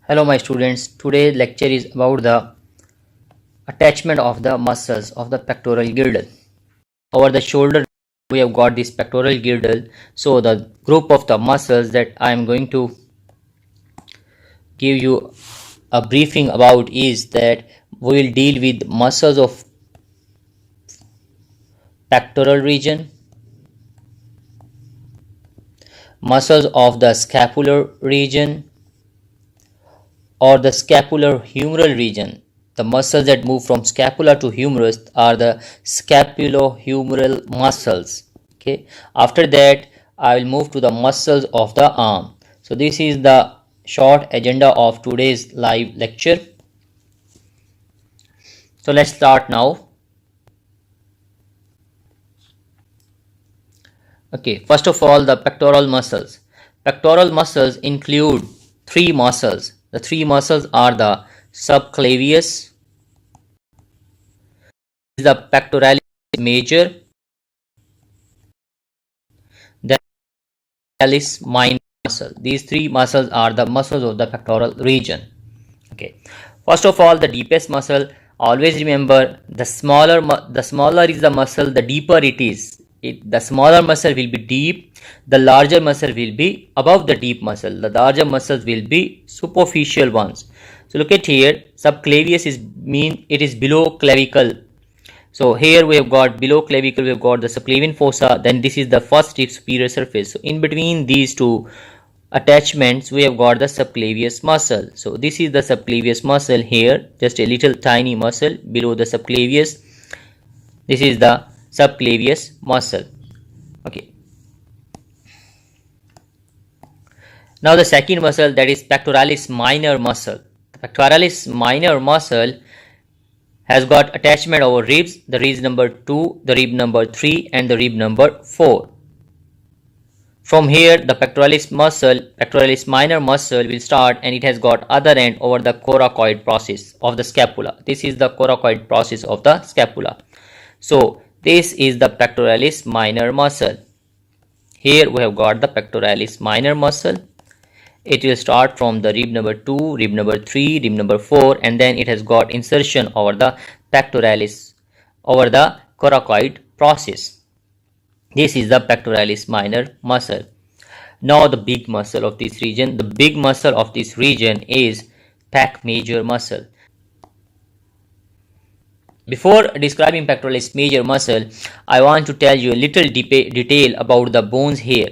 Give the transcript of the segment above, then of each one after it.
Hello my students, today's lecture is about the attachment of the muscles of the pectoral girdle. Over the shoulder we have got this pectoral girdle. So the group of the muscles that I am going to give you a briefing about is that we will deal with muscles of pectoral region, muscles of the scapular region or the scapular humeral region. The muscles that move from scapula to humerus are the scapulohumeral muscles. Okay. After that, I will move to the muscles of the arm. So this is the short agenda of today's live lecture. So let's start now. Okay. First of all, the pectoral muscles. Pectoral muscles include three muscles. The three muscles are the subclavius, the pectoralis major, the pectoralis minor muscle. These three muscles are the muscles of the pectoral region. Okay. First of all, the deepest muscle. Always remember, the smaller is the muscle, the deeper it is. The smaller muscle will be deep, the larger muscle will be above the deep muscle. The larger muscles will be superficial ones. So look at here, subclavius it is below clavicle. So here we have got below clavicle, we have got the subclavian fossa, then this is the first rib superior surface. So in between these two attachments we have got the subclavius muscle. So this is the subclavius muscle here, just a little tiny muscle below the subclavius. This is the subclavius muscle. Okay. Now the second muscle, that is pectoralis minor muscle. The pectoralis minor muscle has got attachment over ribs, the rib number 2, the rib number 3 and the rib number 4. From here the pectoralis minor muscle will start, and it has got other end over the coracoid process of the scapula. This is the coracoid process of the scapula. So this is the pectoralis minor muscle. Here we have got the pectoralis minor muscle. It will start from the rib number 2, rib number 3, rib number 4, and then it has got insertion over the pectoralis, over the coracoid process. This is the pectoralis minor muscle. Now the big muscle of this region. The big muscle of this region is pec major muscle. Before describing pectoralis major muscle, I want to tell you a little detail about the bones here.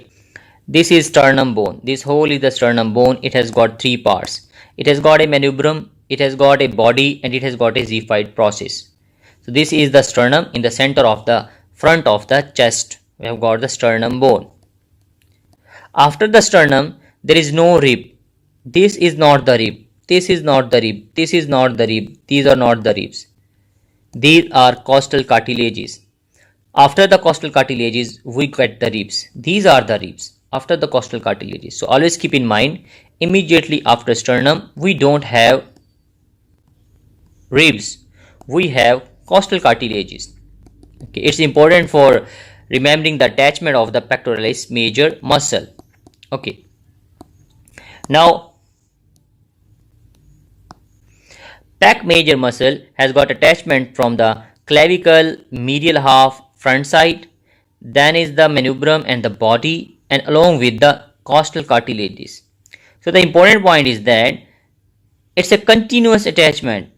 This is sternum bone. This whole is the sternum bone. It has got three parts. It has got a manubrium, it has got a body, and it has got a xiphoid process. So this is the sternum. In the center of the front of the chest, we have got the sternum bone. After the sternum, there is no rib. This is not the rib. This is not the rib. This is not the rib. These are not the ribs. These are costal cartilages. After the costal cartilages, we get the ribs. These are the ribs after the costal cartilages. So always keep in mind, immediately after sternum, we don't have ribs. We have costal cartilages. Okay, it's important for remembering the attachment of the pectoralis major muscle. Okay. Now, pec major muscle has got attachment from the clavicle, medial half, front side, then is the manubrium and the body, and along with the costal cartilages. So the important point is that it's a continuous attachment.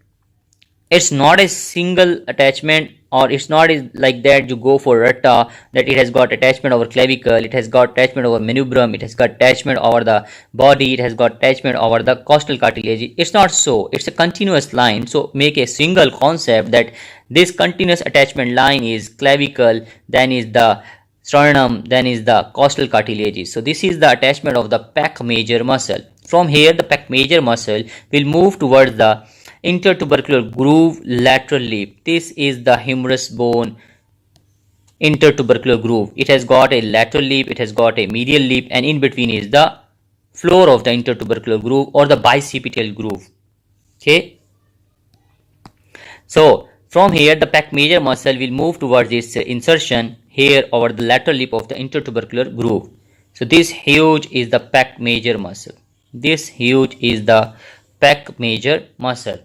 It's not a single attachment, or it's not like that you go for ratta, that it has got attachment over clavicle, it has got attachment over manubrium, it has got attachment over the body, it has got attachment over the costal cartilage. It's not so. It's a continuous line. So make a single concept that this continuous attachment line is clavicle, then is the sternum, then is the costal cartilages. So this is the attachment of the pec major muscle. From here the pec major muscle will move towards the intertubercular groove lateral lip. This is the humerus bone intertubercular groove. It has got a lateral lip, it has got a medial lip, and in between is the floor of the intertubercular groove or the bicipital groove. Okay. So from here the pec major muscle will move towards its insertion here over the lateral lip of the intertubercular groove. So this huge is the pec major muscle. This huge is the pec major muscle.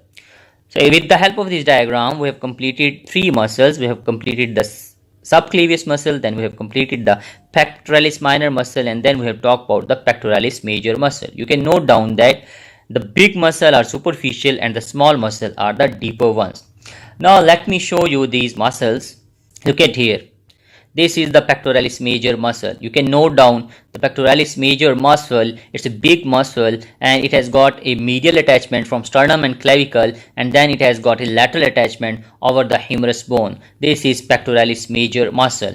So with the help of this diagram, we have completed three muscles. We have completed the subclavius muscle, then we have completed the pectoralis minor muscle, and then we have talked about the pectoralis major muscle. You can note down that the big muscle are superficial and the small muscle are the deeper ones. Now let me show you these muscles. Look at here. This is the pectoralis major muscle. You can note down the pectoralis major muscle. It's a big muscle and it has got a medial attachment from sternum and clavicle, and then it has got a lateral attachment over the humerus bone. This is pectoralis major muscle.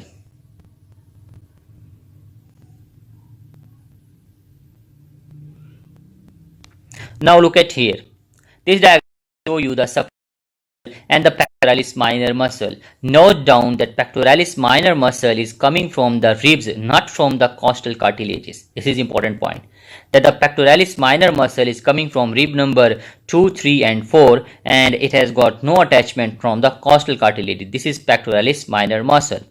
Now look at here. This diagram show you the sub and the pectoralis minor muscle. Note down that pectoralis minor muscle is coming from the ribs, not from the costal cartilages. This is important point. That the pectoralis minor muscle is coming from rib number 2, 3 and 4, and it has got no attachment from the costal cartilage. This is pectoralis minor muscle.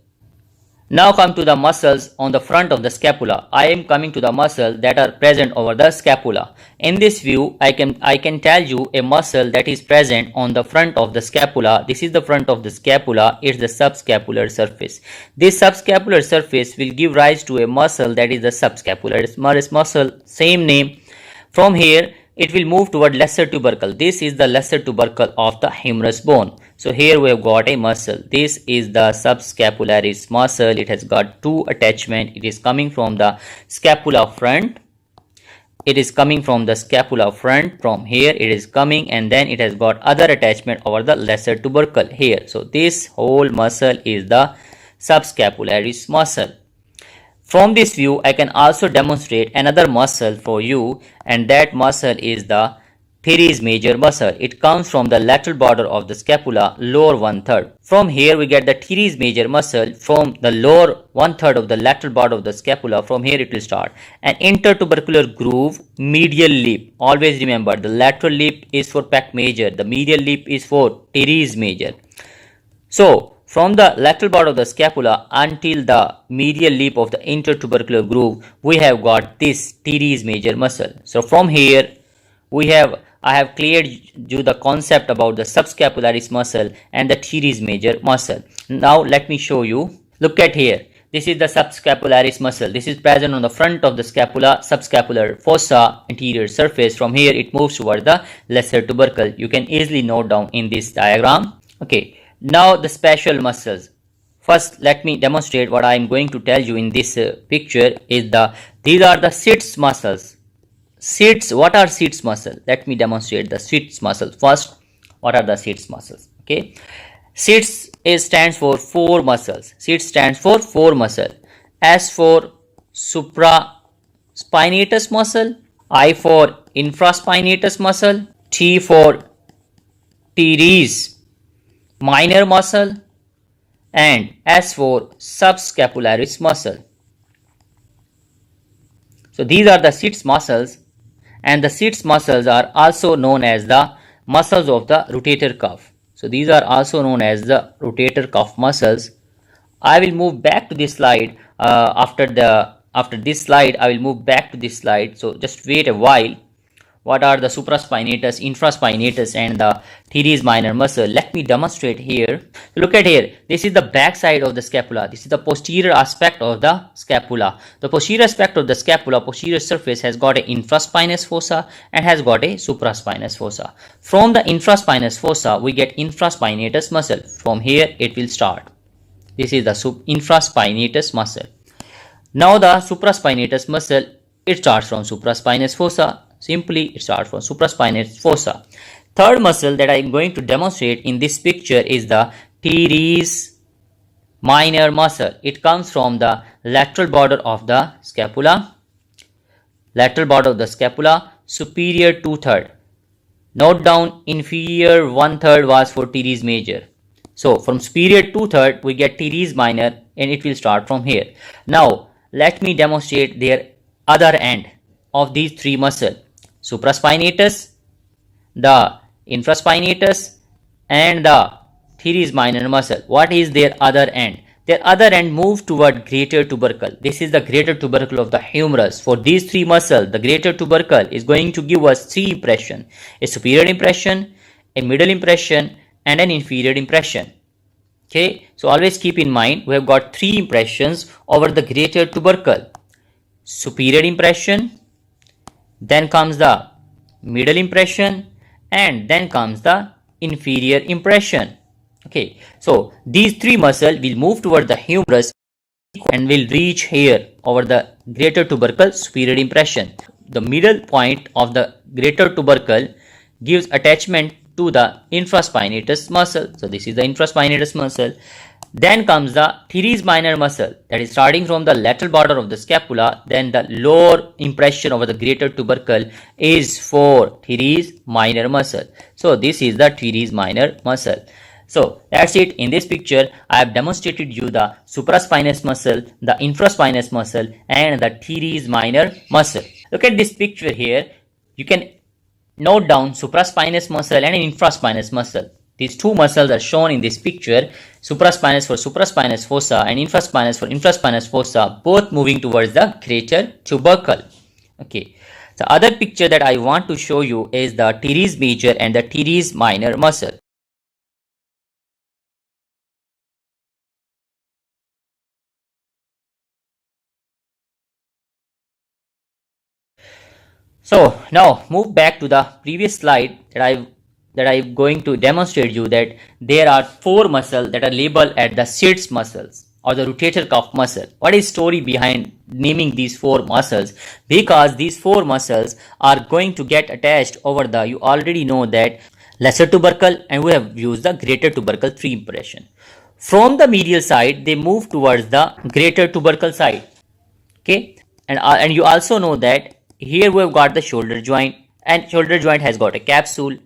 Now come to the muscles on the front of the scapula. I am coming to the muscles that are present over the scapula. In this view, I can tell you a muscle that is present on the front of the scapula. This is the front of the scapula. It's the subscapular surface. This subscapular surface will give rise to a muscle that is the subscapular muscle. Same name. From here, it will move toward lesser tubercle. This is the lesser tubercle of the humerus bone. So here we have got a muscle. This is the subscapularis muscle. It has got two attachment. It is coming from the scapula front. It is coming from the scapula front. From here it is coming, and then it has got other attachment over the lesser tubercle here. So this whole muscle is the subscapularis muscle. From this view, I can also demonstrate another muscle for you, and that muscle is the teres major muscle. It comes from the lateral border of the scapula, lower 1/3. From here, we get the teres major muscle from the lower 1/3 of the lateral border of the scapula. From here, it will start an intertubercular groove, medial lip. Always remember, the lateral lip is for pec major, the medial lip is for teres major. So, from the lateral border of the scapula until the medial lip of the intertubercular groove, we have got this teres major muscle. So from here, I have cleared you the concept about the subscapularis muscle and the teres major muscle. Now let me show you. Look at here. This is the subscapularis muscle. This is present on the front of the scapula, subscapular fossa, anterior surface. From here, it moves toward the lesser tubercle. You can easily note down in this diagram. Okay. Now the special muscles. First, let me demonstrate what I am going to tell you in this picture is these are the sits muscles. Sits, what are sits muscle? Let me demonstrate the sits muscles. First, what are the sits muscles? Okay. Sits stands for 4 muscles. Sits stands for 4 muscle. S for supraspinatus muscle, I for infraspinatus muscle, T for teres minor muscle, and S for subscapularis muscle. So these are the sits muscles, and the sits muscles are also known as the muscles of the rotator cuff. So these are also known as the rotator cuff muscles. I will move back to this slide. After this slide, I will move back to this slide. So just wait a while. What are the supraspinatus, infraspinatus, and the teres minor muscle? Let me demonstrate here. Look at here. This is the back side of the scapula. This is the posterior aspect of the scapula. The posterior aspect of the scapula, posterior surface, has got a infraspinous fossa and has got a supraspinous fossa. From the infraspinous fossa, we get infraspinatus muscle. From here, it will start. This is the infraspinatus muscle. Now the supraspinatus muscle, it starts from supraspinous fossa. Simply, it starts from supraspinous fossa. Third muscle that I am going to demonstrate in this picture is the teres minor muscle. It comes from the lateral border of the scapula. Lateral border of the scapula, superior 2/3. Note down, inferior 1/3 was for teres major. So from superior 2/3, we get teres minor, and it will start from here. Now, let me demonstrate their other end of these 3 muscles. Supraspinatus, the infraspinatus, and the teres minor muscle. What is their other end? their other end move toward greater tubercle. This is the greater tubercle of the humerus. For these three muscles, the greater tubercle is going to give us three impressions: a superior impression, a middle impression, and an inferior impression. Okay, so always keep in mind we have got three impressions over the greater tubercle: superior impression, then comes the middle impression, and then comes the inferior impression. Okay, so these three muscles will move toward the humerus and will reach here over the greater tubercle superior impression. The middle point of the greater tubercle gives attachment to the infraspinatus muscle. So this is the infraspinatus muscle. Then comes the teres minor muscle, that is starting from the lateral border of the scapula. Then the lower impression over the greater tubercle is for teres minor muscle. So this is the teres minor muscle. So that's it. In this picture, I have demonstrated you the supraspinous muscle, the infraspinous muscle, and the teres minor muscle. Look at this picture here. You can note down supraspinous muscle and infraspinous muscle. These two muscles are shown in this picture: supraspinous for supraspinous fossa and infraspinous for infraspinous fossa, both moving towards the greater tubercle. Okay. The other picture that I want to show you is the teres major and the teres minor muscle. So now move back to the previous slide that I'm going to demonstrate you that there are four muscles that are labeled as the Sitz muscles or the rotator cuff muscle. What is story behind naming these four muscles? Because these four muscles are going to get attached over the, you already know that, lesser tubercle, and we have used the greater tubercle 3 impression. From the medial side, they move towards the greater tubercle side. Okay, and you also know that here we have got the shoulder joint, and shoulder joint has got a capsule.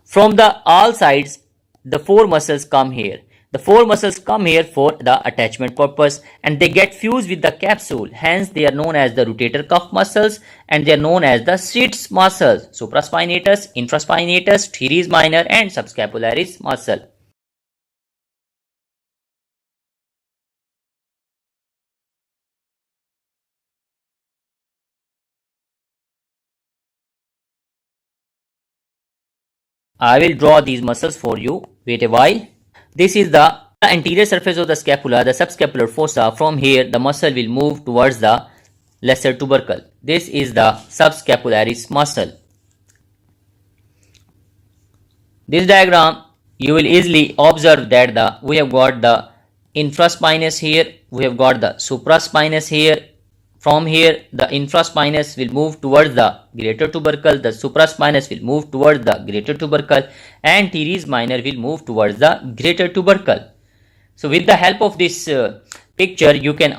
From the all sides, the four muscles come here. The four muscles come here for the attachment purpose, and they get fused with the capsule. Hence, they are known as the rotator cuff muscles, and they are known as the Sitz muscles: supraspinatus, infraspinatus, teres minor, and subscapularis muscle. I will draw these muscles for you. Wait a while. This is the anterior surface of the scapula, the subscapular fossa. From here, the muscle will move towards the lesser tubercle. This is the subscapularis muscle. This diagram, you will easily observe that we have got the infraspinous here, we have got the supraspinous here. From here, the infraspinous will move towards the greater tubercle, the supraspinous will move towards the greater tubercle, and teres minor will move towards the greater tubercle. So with the help of this picture, you can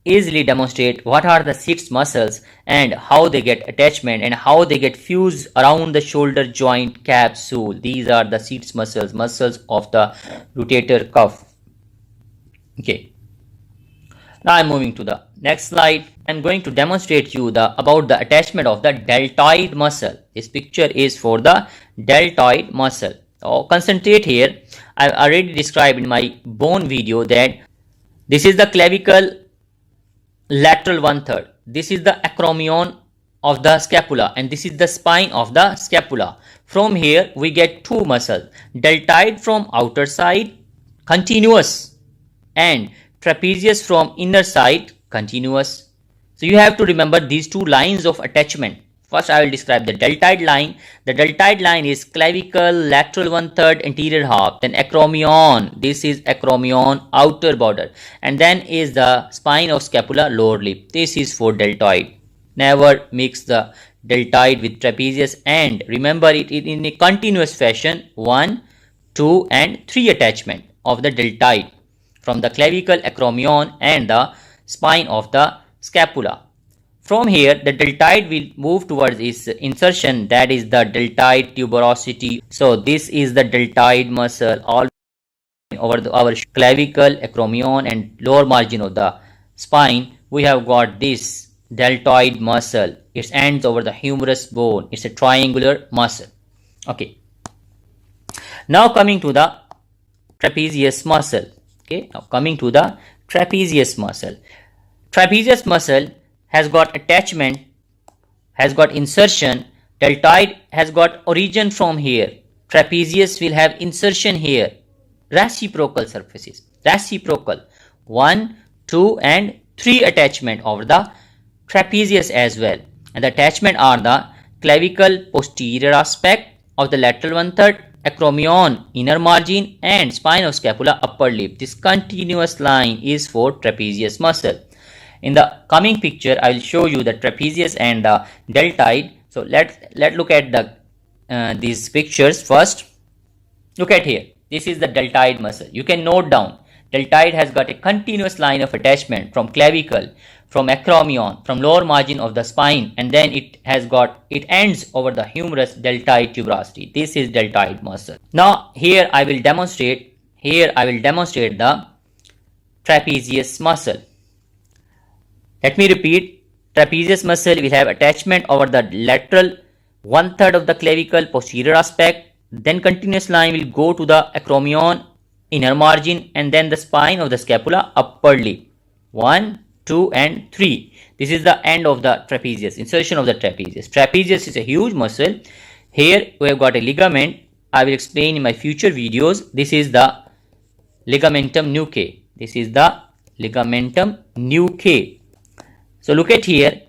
easily demonstrate what are the Sitz muscles and how they get attachment and how they get fused around the shoulder joint capsule. These are the Sitz muscles, muscles of the rotator cuff. Okay. Now I'm moving to the next slide. I'm going to demonstrate you about the attachment of the deltoid muscle. This picture is for the deltoid muscle. Concentrate here. I've already described in my bone video that this is the clavicle lateral 1/3. This is the acromion of the scapula, and this is the spine of the scapula. From here we get two muscles: deltoid from outer side, continuous, and trapezius from inner side, continuous. So you have to remember these two lines of attachment. First I will describe the deltoid line. The deltoid line is clavicle lateral 1/3 anterior half, then acromion, this is acromion outer border, and then is the spine of scapula lower lip. This is for deltoid. Never mix the deltoid with trapezius, and remember it in a continuous fashion: 1, 2 and 3 attachment of the deltoid from the clavicle, acromion and the spine of the scapula. From here, the deltoid will move towards its insertion, that is the deltoid tuberosity. So this is the deltoid muscle all over our clavicle, acromion and lower margin of the spine. We have got this deltoid muscle. It ends over the humerus bone. It's a triangular muscle. Okay. Now coming to the trapezius muscle. Okay, now coming to the trapezius muscle. Trapezius muscle has got attachment, has got insertion. Deltoid has got origin from here. Trapezius will have insertion here. Reciprocal surfaces. Reciprocal. 1, 2 and 3 attachment over the trapezius as well. And the attachment are the clavicle posterior aspect of the lateral 1/3, acromion inner margin and spine of scapula upper lip. This continuous line is for trapezius muscle. In the coming picture, I will show you the trapezius and the deltoid. So let's look at the these pictures first. Look at here. This is the deltoid muscle. You can note down. Deltoid has got a continuous line of attachment from clavicle, from acromion, from lower margin of the spine, and then it ends over the humerus deltoid tuberosity. This is deltoid muscle. Now here I will demonstrate the trapezius muscle. Let me repeat. Trapezius muscle will have attachment over the lateral 1/3 of the clavicle posterior aspect. Then continuous line will go to the acromion inner margin and then the spine of the scapula upper lip. 1, 2 and 3. This is the end of the trapezius, insertion of the trapezius. Trapezius is a huge muscle. Here we have got a ligament. I will explain in my future videos. This is the ligamentum nuchae. This is the ligamentum nuchae. So look at here.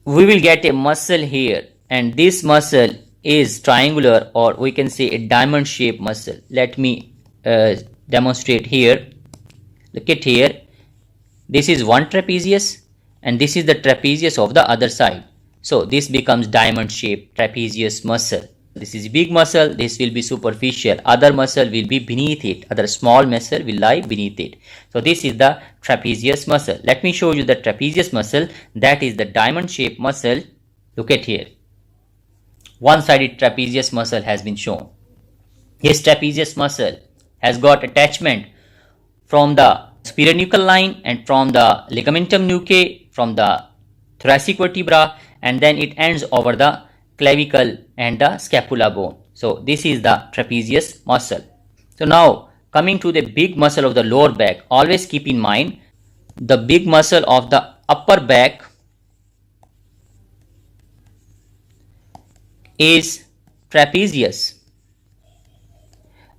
We will get a muscle here, and this muscle is triangular, or we can say a diamond shaped muscle. Let me demonstrate here. Look at here. This is one trapezius and this is the trapezius of the other side. So this becomes diamond shaped trapezius muscle. This is big muscle, this will be superficial, other muscle will be beneath it, other small muscle will lie beneath it. So this is the trapezius muscle. Let me show you the trapezius muscle, that is the diamond shaped muscle. Look at here. One-sided trapezius muscle has been shown. This trapezius muscle has got attachment from the superior nuchal line and from the ligamentum nuchae, from the thoracic vertebra, and then it ends over the clavicle and the scapula bone. So this is the trapezius muscle. So now coming to the big muscle of the lower back, always keep in mind the big muscle of the upper back is trapezius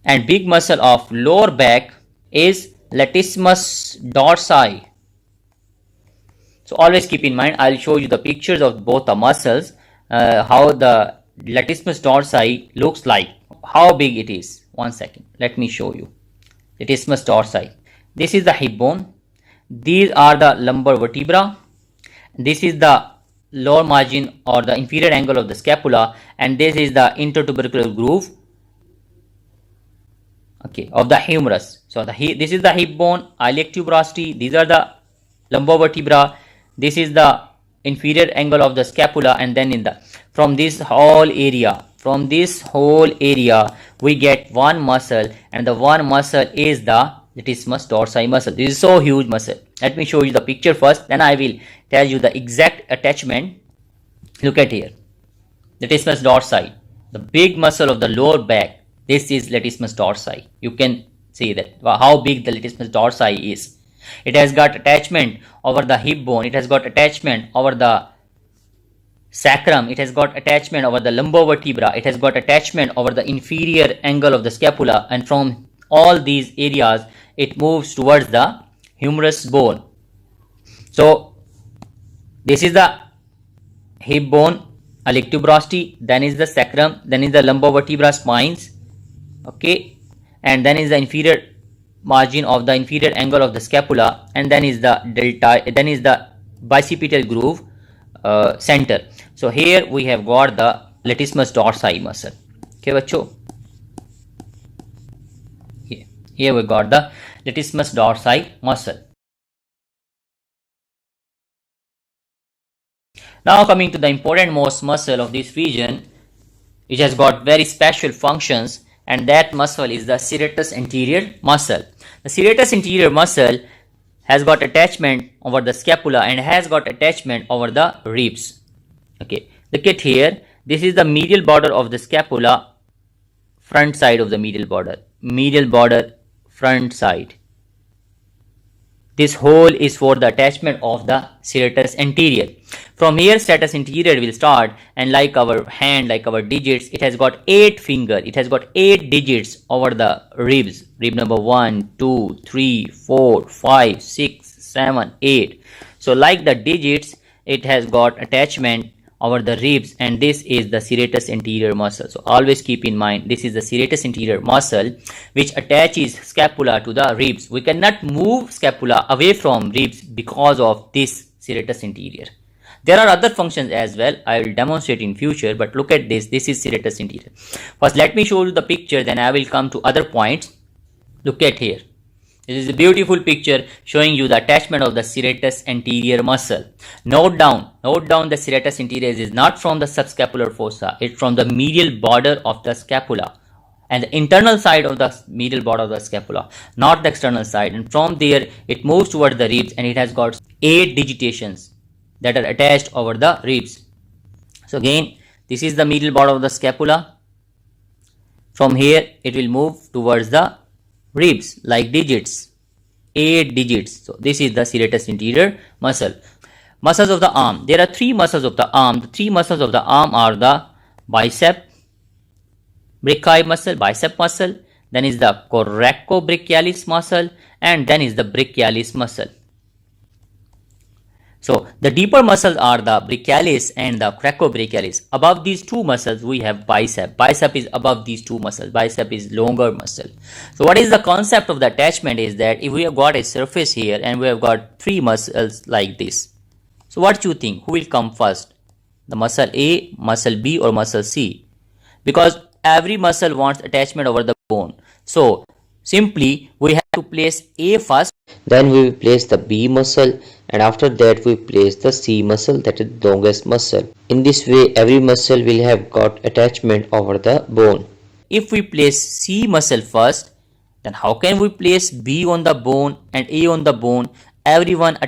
and big muscle of lower back is latissimus dorsi. So always keep in mind, I'll show you the pictures of both the muscles, how the latissimus dorsi looks like, how big it is. One second, let me show you. Latissimus dorsi. This is the hip bone. These are the lumbar vertebra. This is the lower margin or the inferior angle of the scapula, and this is the intertubercular groove, okay, of the humerus. So this is the hip bone, iliac tuberosity. These are the lumbar vertebra. This is the inferior angle of the scapula, and then from this whole area we get one muscle, and the one muscle is the latissimus dorsi muscle. This is so huge muscle. Let me show you the picture first, then I will tell you the exact attachment. Look at here. Latissimus dorsi, the big muscle of the lower back. This is latissimus dorsi. You can see that how big the latissimus dorsi is. It has got attachment over the hip bone. It has got attachment over the sacrum. It has got attachment over the lumbar vertebra. It has got attachment over the inferior angle of the scapula, and from all these areas it moves towards the humerus bone. So this is the hip bone, iliac tuberosity, then is the sacrum, then is the lumbar vertebra spines, okay, and then is the inferior margin of the inferior angle of the scapula, and then is the delta, then is the bicipital groove center. So here we have got the latissimus dorsi muscle. Okay, bacho. Here we got the latissimus dorsi muscle. Now coming to the important most muscle of this region, which has got very special functions, and that muscle is the serratus anterior muscle. The serratus anterior muscle has got attachment over the scapula and has got attachment over the ribs. Okay, look at here. This is the medial border of the scapula, front side of the medial border front side. This hole is for the attachment of the serratus anterior. From here serratus anterior will start, and like our hand, like our digits, it has got 8 fingers. It has got 8 digits over the ribs. Rib number 1, 2, 3, 4, 5, 6, 7, 8. So like the digits, it has got attachment over the ribs, and this is the serratus anterior muscle. So always keep in mind, this is the serratus anterior muscle which attaches scapula to the ribs. We cannot move scapula away from ribs because of this serratus anterior. There are other functions as well, I will demonstrate in future, but look at this. This is serratus anterior. First let me show you the picture, then I will come to other points. Look at here. This is a beautiful picture showing you the attachment of the serratus anterior muscle. Note down the serratus anterior is not from the subscapular fossa. It's from the medial border of the scapula and the internal side of the medial border of the scapula, not the external side. And from there, it moves toward the ribs, and it has got 8 digitations that are attached over the ribs. So again, this is the medial border of the scapula. From here, it will move towards the ribs like digits, 8 digits. So this is the serratus anterior muscle. Muscles of the arm. There are 3 muscles of the arm. The 3 muscles of the arm are the bicep brachii muscle, bicep muscle, then is the coracobrachialis muscle, and then is the brachialis muscle. So the deeper muscles are the brachialis and the coracobrachialis. Above these 2 muscles we have bicep. Bicep is above these 2 muscles. Bicep is longer muscle. So what is the concept of the attachment is that if we have got a surface here and we have got 3 muscles like this. So what do you think? Who will come first? The muscle A, muscle B, or muscle C? Because every muscle wants attachment over the bone. So simply we have to place A first. Then we will place the B muscle, and after that we place the C muscle, that is the longest muscle. In this way every muscle will have got attachment over the bone. If we place C muscle first, then how can we place B on the bone and A on the bone? Everyone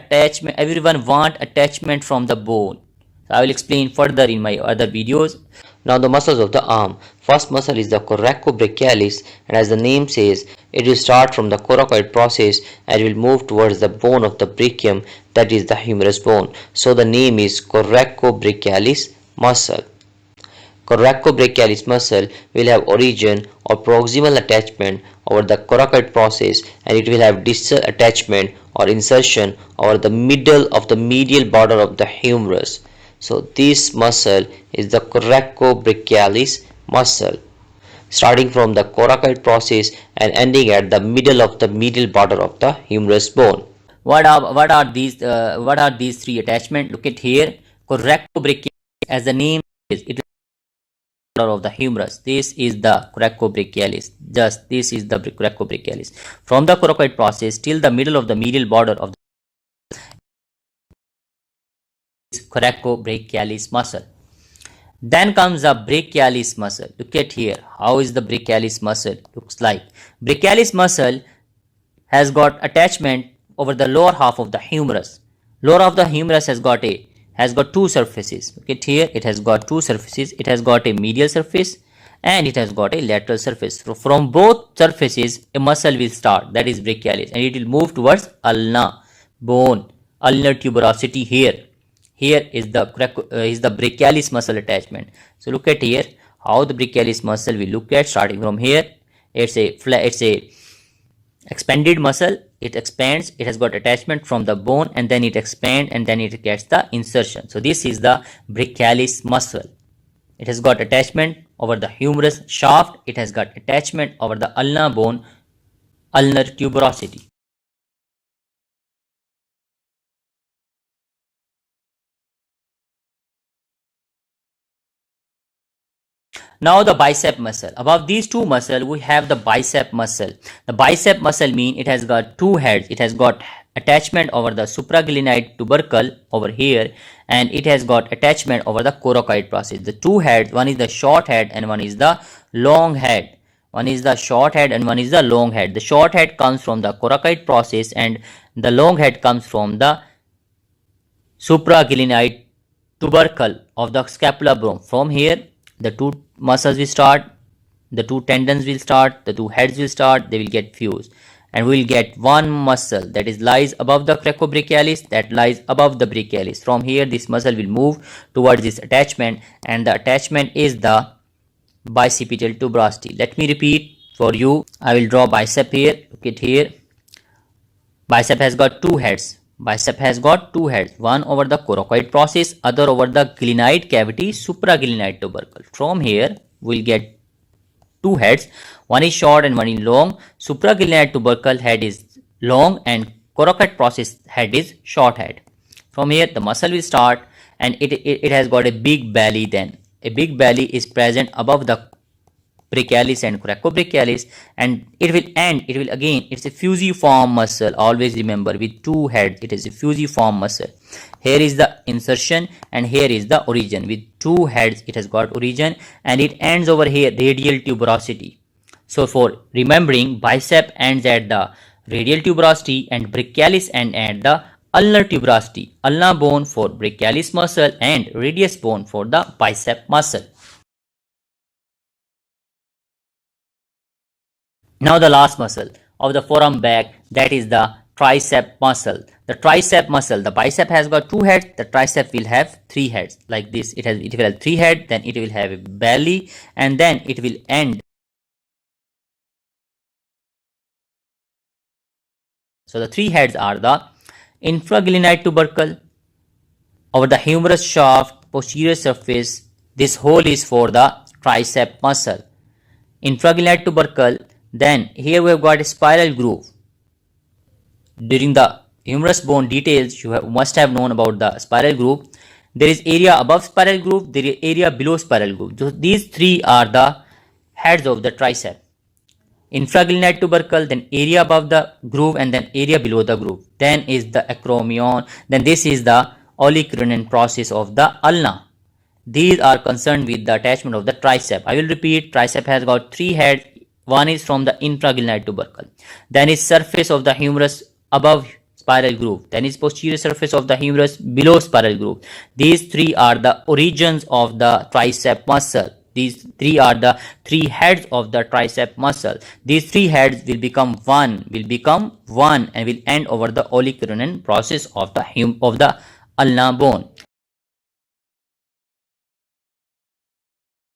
want attachment from the bone. So I will explain further in my other videos. Now the muscles of the arm. First muscle is the coracobrachialis, and as the name says, it will start from the coracoid process and will move towards the bone of the brachium, that is the humerus bone. So the name is coracobrachialis muscle. Coracobrachialis muscle will have origin or proximal attachment over the coracoid process, and it will have distal attachment or insertion over the middle of the medial border of the humerus. So this muscle is the coracobrachialis muscle, starting from the coracoid process and ending at the middle of the medial border of the humerus bone. What are these 3 attachments? Look at here. Coracobrachialis, as the name is, it is the border of the humerus. This is the coracobrachialis. Just this is the coracobrachialis. From the coracoid process till the middle of the medial border of the coracobrachialis muscle. Then comes the brachialis muscle. Look at here. How is the brachialis muscle looks like? Brachialis muscle has got attachment over the lower half of the humerus. Lower of the humerus has got 2 surfaces. Look at here. It has got 2 surfaces. It has got a medial surface and it has got a lateral surface. So from both surfaces a muscle will start, that is brachialis, and it will move towards ulna bone, ulnar tuberosity here. Here is the brachialis muscle attachment. So look at here how the brachialis muscle we look at. Starting from here, it's a expanded muscle. It expands, it has got attachment from the bone, and then it expands, and then it gets the insertion. So this is the brachialis muscle. It has got attachment over the humerus shaft. It has got attachment over the ulna bone, ulnar tuberosity. Now the bicep muscle. Above these 2 muscles, we have the bicep muscle. The bicep muscle mean it has got 2 heads. It has got attachment over the supraglenoid tubercle over here, and it has got attachment over the coracoid process. The 2 heads, one is the short head and one is the long head. One is the short head and one is the long head. The short head comes from the coracoid process and the long head comes from the supraglenoid tubercle of the scapula bone. From here, the 2 muscles will start, the 2 tendons will start, the 2 heads will start, they will get fused. and we will get one muscle that is lies above the coracobrachialis, that lies above the brachialis. From here this muscle will move towards this attachment, and the attachment is the bicipital tuberosity. Let me repeat for you. I will draw bicep here. Look at here. Bicep has got two heads. Bicep has got two heads. One over the coracoid process, other over the glenoid cavity, supraglenoid tubercle. From here we'll get two heads. One is short and one is long. Supraglenoid tubercle head is long and coracoid process head is short head. From here the muscle will start, and it has got a big belly. Then a big belly is present above the brachialis and coracobrachialis, and it will again, it's a fusiform muscle. Always remember, with two heads it is a fusiform muscle. Here is the insertion and here is the origin. With two heads it has got origin, and it ends over here, radial tuberosity. So for remembering, bicep ends at the radial tuberosity and brachialis end at the ulnar tuberosity. Ulnar bone for brachialis muscle and radius bone for the bicep muscle. Now the last muscle of the forearm back, that is the tricep muscle. The tricep muscle, the bicep has got two heads, the tricep will have three heads like this. It will have three heads, then it will have a belly, and then it will end. So the three heads are the infraglenoid tubercle, over the humerus shaft, posterior surface. This whole is for the tricep muscle. Infraglenoid tubercle. Then here we have got a spiral groove. During the humerus bone details, you must have known about the spiral groove. There is area above spiral groove, there is area below spiral groove. So these three are the heads of the tricep. Infraglenoid tubercle, then area above the groove, and then area below the groove. Then is the acromion. Then this is the olecranon process of the ulna. These are concerned with the attachment of the tricep. I will repeat, tricep has got three heads. One is from the infraglenoid tubercle, then is surface of the humerus above spiral groove, then is posterior surface of the humerus below spiral groove. These three are the origins of the tricep muscle. These three are the three heads of the tricep muscle. These three heads will become one, and will end over the olecranon process of the ulnar bone.